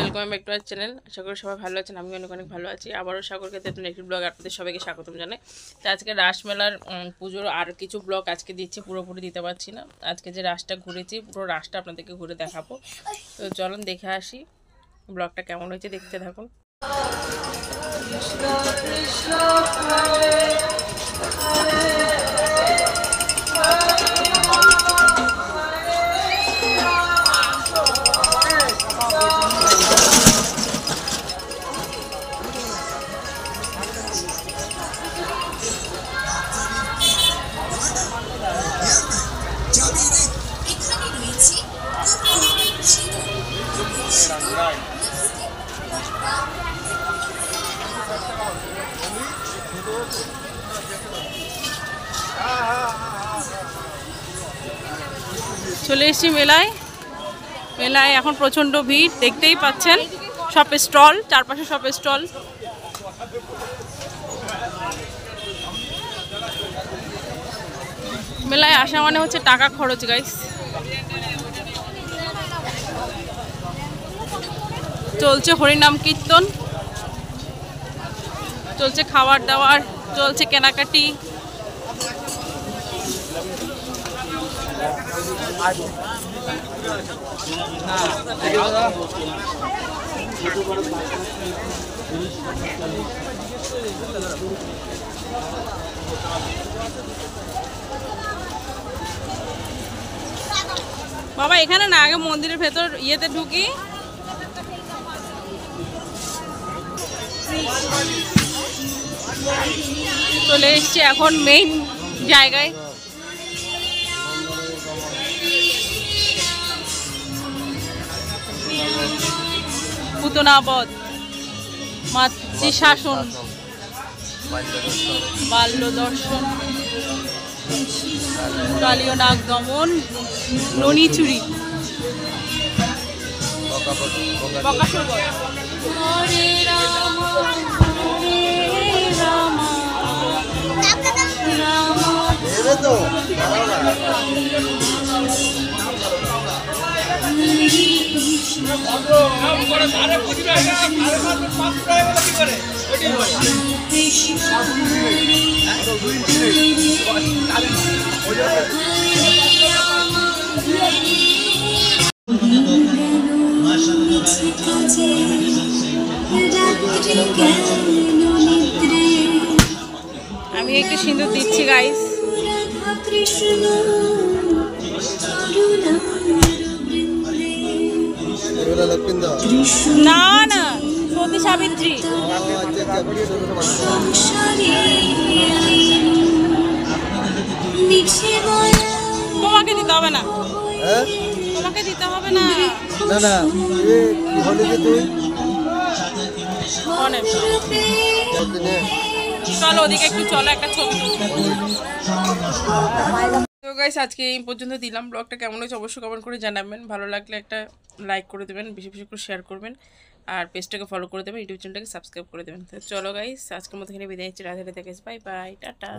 Welcome back to our channel. আশা করি সবাই ভালো আছেন, আমি অনেক ভালো আছি। আবারও সাগরকে নতুন একটি ব্লগ আপনাদের সবাইকে স্বাগতম জানাই। তো আজকে রাসমেলার পুজোর আর কিছু ব্লগ আজকে দিচ্ছি, পুরোপুরি দিতে পারছি না। আজকে যে রাসটা ঘুরেছি পুরো রাসটা আপনাদেরকে ঘুরে দেখাবো। তো চলুন দেখে আসি ব্লগটা কেমন হয়েছে, দেখতে থাকুন। চলে এসেছি মেলায় এখন প্রচণ্ড ভিড়, দেখতেই পাচ্ছেন। সব স্টল, চারপাশে সব স্টল। মেলায় আসা মানে হচ্ছে টাকা খরচ গাইস। চলছে হরিনাম কীর্তন, চলছে খাবার দাবার, চলছে কেনাকাটি। বাবা এখানে না, আগে মন্দিরের ভেতর ইয়েতে ঢুকি। চলে এসছি এখন মেইন জায়গায়। পুতনাবধ, মাতৃশাসন, বাল্য দর্শন, কালীয় নাগ দমন, ননি চুরি, বকাসুর। হরে রাম হরে রাম আমি একটু সিঁদুর দিচ্ছি গাইস। না না, সতী সাবিত্রী। তোমাকে দিতে হবে না, তোমাকে দিতে হবে না। না না, চলো ওদিকে একটু, চলো একটা ছবি। তো গাইস আজকে এই পর্যন্ত দিলাম। ব্লগটা কেমন হয়েছে অবশ্যই কমেন্ট করে জানাবেন। ভালো লাগলে একটা লাইক করে দেবেন, বেশি বেশি করে শেয়ার করবেন, আর পেজটাকে ফলো করে দেবেন, ইউটিউব চ্যানেলটাকে সাবস্ক্রাইব করে দেবেন। তো চলো গাইস আজকের মতো এখানে বিদায় নিচ্ছি। Radhe Radhe guys, bye bye, tata.